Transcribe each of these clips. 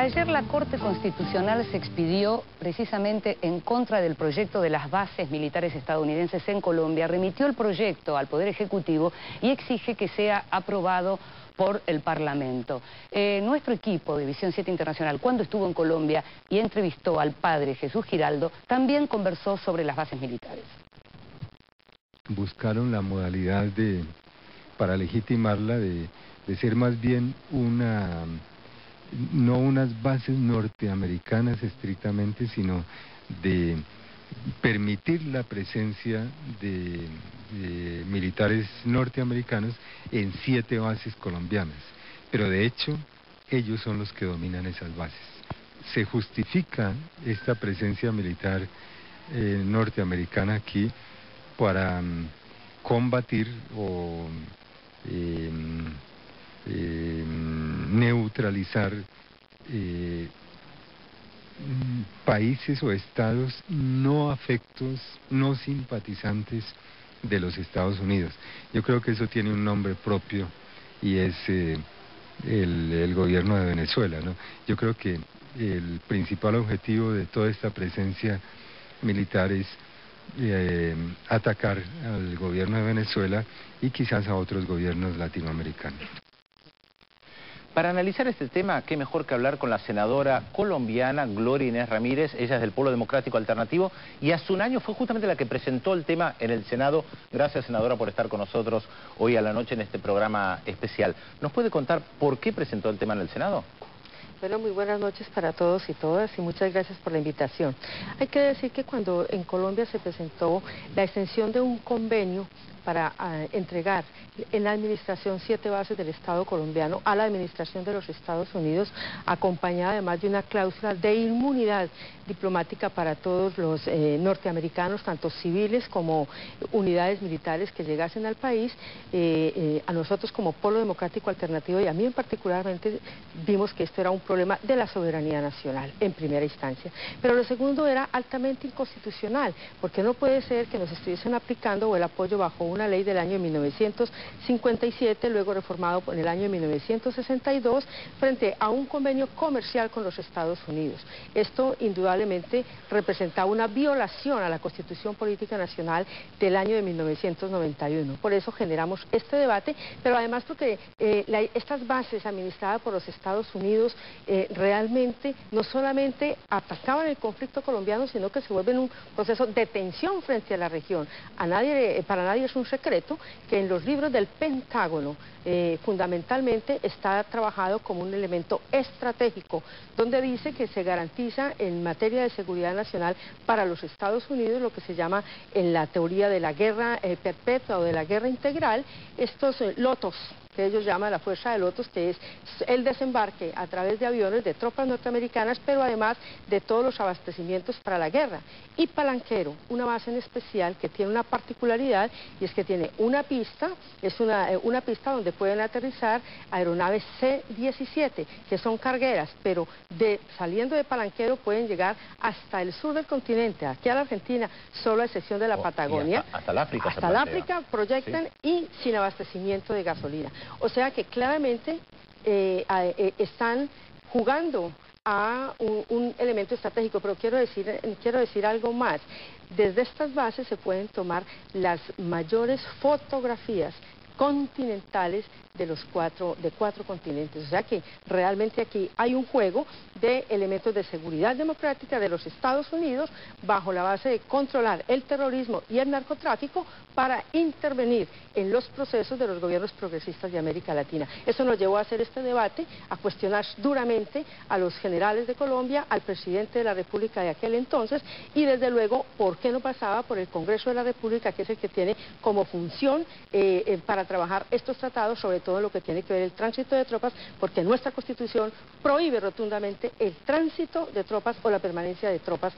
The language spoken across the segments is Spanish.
Ayer la Corte Constitucional se expidió precisamente en contra del proyecto de las bases militares estadounidenses en Colombia, remitió el proyecto al Poder Ejecutivo y exige que sea aprobado por el Parlamento. Nuestro equipo de Visión 7 Internacional, cuando estuvo en Colombia y entrevistó al padre Jesús Giraldo, también conversó sobre las bases militares. Buscaron la modalidad para legitimarla de ser más bien no unas bases norteamericanas estrictamente, sino de permitir la presencia de militares norteamericanos en 7 bases colombianas. Pero de hecho, ellos son los que dominan esas bases. Se justifica esta presencia militar norteamericana aquí para combatir o neutralizar países o estados no afectos, no simpatizantes de los Estados Unidos. Yo creo que eso tiene un nombre propio y es el gobierno de Venezuela, ¿no? Yo creo que el principal objetivo de toda esta presencia militar es atacar al gobierno de Venezuela y quizás a otros gobiernos latinoamericanos. Para analizar este tema, qué mejor que hablar con la senadora colombiana Gloria Inés Ramírez. Ella es del Polo Democrático Alternativo y hace un año fue justamente la que presentó el tema en el Senado. Gracias, senadora, por estar con nosotros hoy a la noche en este programa especial. ¿Nos puede contar por qué presentó el tema en el Senado? Bueno, muy buenas noches para todos y todas y muchas gracias por la invitación. Hay que decir que cuando en Colombia se presentó la extensión de un convenio para entregar en la administración 7 bases del Estado colombiano a la administración de los Estados Unidos, acompañada además de una cláusula de inmunidad diplomática para todos los norteamericanos, tanto civiles como unidades militares que llegasen al país, a nosotros como Polo Democrático Alternativo y a mí en particularmente vimos que esto era un problema de la soberanía nacional en primera instancia. Pero lo segundo era altamente inconstitucional, porque no puede ser que nos estuviesen aplicando el apoyo bajo una ley del año 1957, luego reformado en el año 1962, frente a un convenio comercial con los Estados Unidos. Esto indudablemente representaba una violación a la Constitución Política Nacional del año de 1991. Por eso generamos este debate, pero además porque estas bases administradas por los Estados Unidos realmente no solamente atacaban el conflicto colombiano, sino que se vuelven un proceso de tensión frente a la región. Para nadie es un secreto que en los libros del Pentágono fundamentalmente está trabajado como un elemento estratégico, donde dice que se garantiza en materia de seguridad nacional para los Estados Unidos lo que se llama en la teoría de la guerra perpetua o de la guerra integral, estos lotos que ellos llaman la fuerza de lotos, que es el desembarque a través de aviones de tropas norteamericanas, pero además de todos los abastecimientos para la guerra. Y Palanquero, una base en especial que tiene una particularidad, y es que tiene una pista, es una pista donde pueden aterrizar aeronaves C-17, que son cargueras, pero saliendo de Palanquero pueden llegar hasta el sur del continente, aquí a la Argentina, solo a excepción de la Patagonia. Hasta el África. Hasta el África proyectan, sí, y sin abastecimiento de gasolina. O sea que claramente están jugando a un elemento estratégico, pero quiero decir algo más. Desde estas bases se pueden tomar las mayores fotografías continentales de cuatro continentes. O sea que realmente aquí hay un juego de elementos de seguridad democrática de los Estados Unidos bajo la base de controlar el terrorismo y el narcotráfico para intervenir en los procesos de los gobiernos progresistas de América Latina. Eso nos llevó a hacer este debate, a cuestionar duramente a los generales de Colombia, al presidente de la República de aquel entonces y desde luego, ¿por qué no pasaba por el Congreso de la República, que es el que tiene como función para trabajar estos tratados, sobre todo en lo que tiene que ver el tránsito de tropas, porque nuestra Constitución prohíbe rotundamente el tránsito de tropas o la permanencia de tropas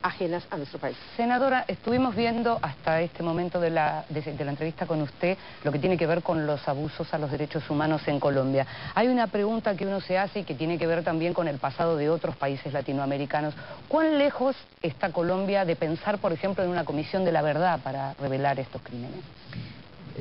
ajenas a nuestro país. Senadora, estuvimos viendo hasta este momento de la entrevista con usted lo que tiene que ver con los abusos a los derechos humanos en Colombia. Hay una pregunta que uno se hace y que tiene que ver también con el pasado de otros países latinoamericanos. ¿Cuán lejos está Colombia de pensar, por ejemplo, en una comisión de la verdad para revelar estos crímenes?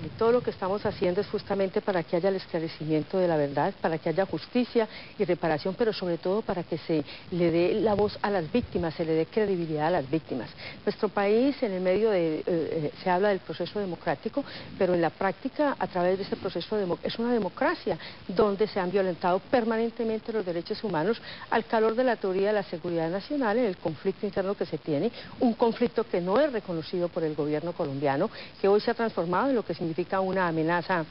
todo lo que estamos haciendo es justamente para que haya el esclarecimiento de la verdad, para que haya justicia y reparación, pero sobre todo para que se le dé la voz a las víctimas, se le dé credibilidad a las víctimas. Nuestro país, en el medio de, se habla del proceso democrático, pero en la práctica, a través de ese proceso, es una democracia donde se han violentado permanentemente los derechos humanos al calor de la teoría de la seguridad nacional, en el conflicto interno que se tiene, un conflicto que no es reconocido por el gobierno colombiano, que hoy se ha transformado en lo que significa una amenaza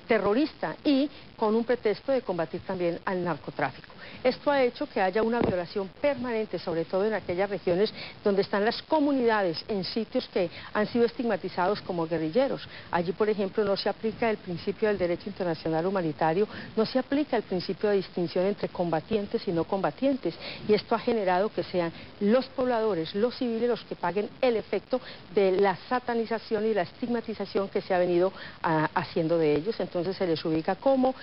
terrorista y con un pretexto de combatir también al narcotráfico. Esto ha hecho que haya una violación permanente, sobre todo en aquellas regiones donde están las comunidades, en sitios que han sido estigmatizados como guerrilleros. Allí, por ejemplo, no se aplica el principio del derecho internacional humanitario, no se aplica el principio de distinción entre combatientes y no combatientes, y esto ha generado que sean los pobladores, los civiles, los que paguen el efecto de la satanización y la estigmatización que se ha venido haciendo de ellos. Entonces se les ubica como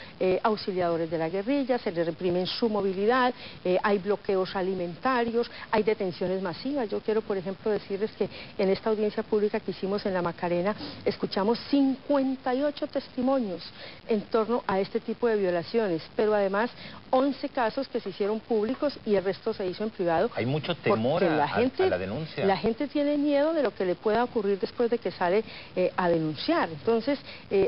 auxiliadores de la guerrilla, se les reprimen su movilidad, hay bloqueos alimentarios, hay detenciones masivas. Yo quiero, por ejemplo, decirles que en esta audiencia pública que hicimos en La Macarena, escuchamos 58 testimonios en torno a este tipo de violaciones, pero además 11 casos que se hicieron públicos y el resto se hizo en privado. ¿Hay mucho temor a la denuncia? La gente tiene miedo de lo que le pueda ocurrir después de que sale a denunciar. Entonces,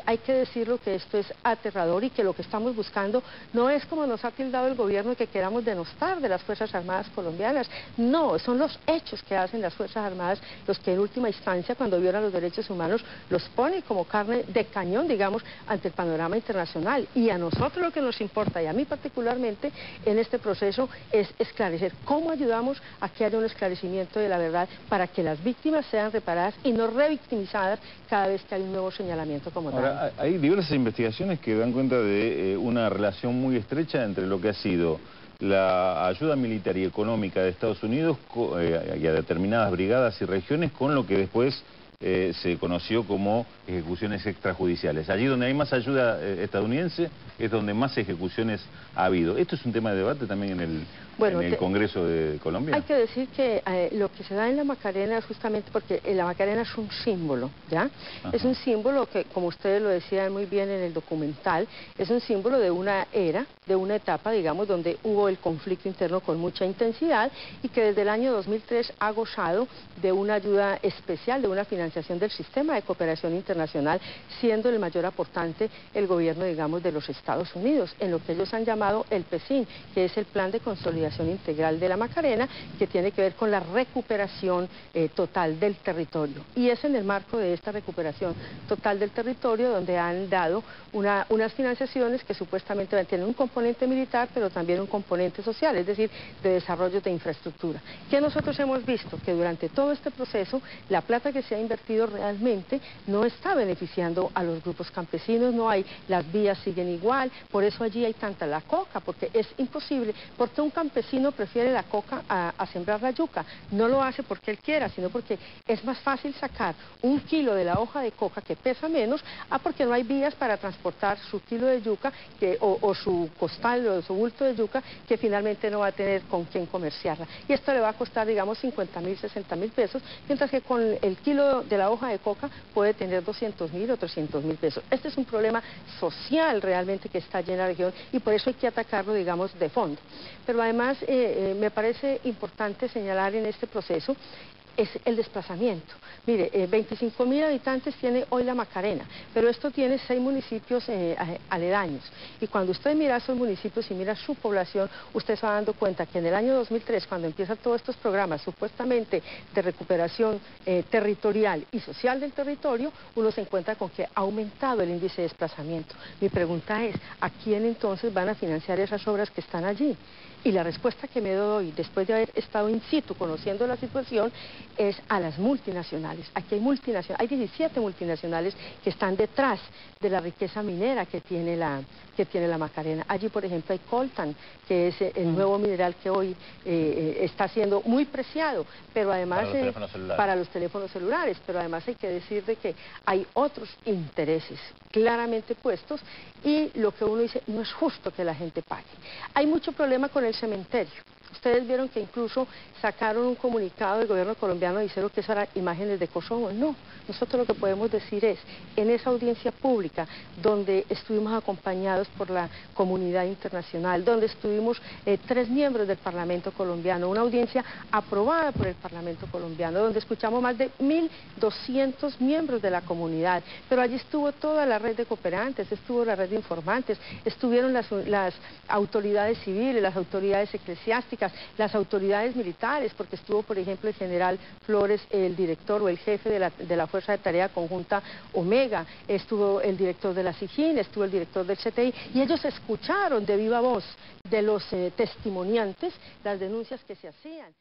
hay que decirlo que esto es aterrador y que lo que estamos buscando no es como nos ha tildado el gobierno que queramos denostar de las Fuerzas Armadas colombianas. No, son los hechos que hacen las Fuerzas Armadas los que en última instancia, cuando violan los derechos humanos, los ponen como carne de cañón, digamos, ante el panorama internacional. Y a nosotros lo que nos importa, y a mí particularmente, en este proceso es esclarecer cómo ayudamos a que haya un esclarecimiento de la verdad para que las víctimas sean reparadas y no revictimizadas cada vez que hay un nuevo señalamiento como tal. Ahora, hay diversas investigaciones que dan cuenta de una relación muy estrecha entre lo que ha sido la ayuda militar y económica de Estados Unidos y a determinadas brigadas y regiones con lo que después se conoció como ejecuciones extrajudiciales. Allí donde hay más ayuda estadounidense es donde más ejecuciones ha habido. ¿Esto es un tema de debate también en el Congreso de Colombia? Hay que decir que lo que se da en la Macarena es justamente porque la Macarena es un símbolo, ¿ya? Ajá. Es un símbolo que, como ustedes lo decían muy bien en el documental, es un símbolo de una era, de una etapa, digamos, donde hubo el conflicto interno con mucha intensidad y que desde el año 2003 ha gozado de una ayuda especial, de una financiación del sistema de cooperación internacional, siendo el mayor aportante el gobierno, digamos, de los Estados Unidos, en lo que ellos han llamado el PECIN, que es el Plan de Consolidación Integral de la Macarena, que tiene que ver con la recuperación total del territorio. Y es en el marco de esta recuperación total del territorio donde han dado unas financiaciones que supuestamente tienen un componente militar, pero también un componente social, es decir, de desarrollo de infraestructura. ¿Qué nosotros hemos visto? Que durante todo este proceso, la plata que se ha invertido realmente no está beneficiando a los grupos campesinos, no hay, las vías siguen igual, por eso allí hay tanta la coca, porque es imposible, porque un campesino prefiere la coca a sembrar la yuca, no lo hace porque él quiera, sino porque es más fácil sacar 1 kilo de la hoja de coca que pesa menos, porque no hay vías para transportar su kilo de yuca o su costal o su bulto de yuca, que finalmente no va a tener con quién comerciarla. Y esto le va a costar, digamos, 50.000, 60.000 pesos, mientras que con el kilo de la hoja de coca puede tener 200.000 o 300.000 pesos. Este es un problema social realmente que está allí en la región y por eso hay que atacarlo, digamos, de fondo. Pero además me parece importante señalar en este proceso es el desplazamiento. Mire, 25.000 habitantes tiene hoy la Macarena, pero esto tiene 6 municipios aledaños. Y cuando usted mira esos municipios y mira su población, usted se va dando cuenta que en el año 2003, cuando empiezan todos estos programas supuestamente de recuperación territorial y social del territorio, uno se encuentra con que ha aumentado el índice de desplazamiento. Mi pregunta es, ¿a quién entonces van a financiar esas obras que están allí? Y la respuesta que me doy después de haber estado in situ conociendo la situación es a las multinacionales. Aquí hay 17 multinacionales que están detrás de la riqueza minera que tiene la Macarena. Allí, por ejemplo, hay coltan, que es el nuevo mineral que hoy está siendo muy preciado, pero además para los teléfonos celulares, pero además hay que decir de que hay otros intereses claramente puestos y lo que uno dice, no es justo que la gente pague. Hay mucho problema con el cementerio. Ustedes vieron que incluso sacaron un comunicado del gobierno colombiano colombianos dijeron que esas eran imágenes de Kosovo. No, nosotros lo que podemos decir es, en esa audiencia pública, donde estuvimos acompañados por la comunidad internacional, donde estuvimos 3 miembros del Parlamento colombiano, una audiencia aprobada por el Parlamento colombiano, donde escuchamos más de 1.200 miembros de la comunidad, pero allí estuvo toda la red de cooperantes, estuvo la red de informantes, estuvieron las autoridades civiles, las autoridades eclesiásticas, las autoridades militares, porque estuvo, por ejemplo, el general Flores, el director o el jefe de la Fuerza de Tarea Conjunta Omega, estuvo el director de la SIGIN, estuvo el director del CTI, y ellos escucharon de viva voz de los testimoniantes las denuncias que se hacían.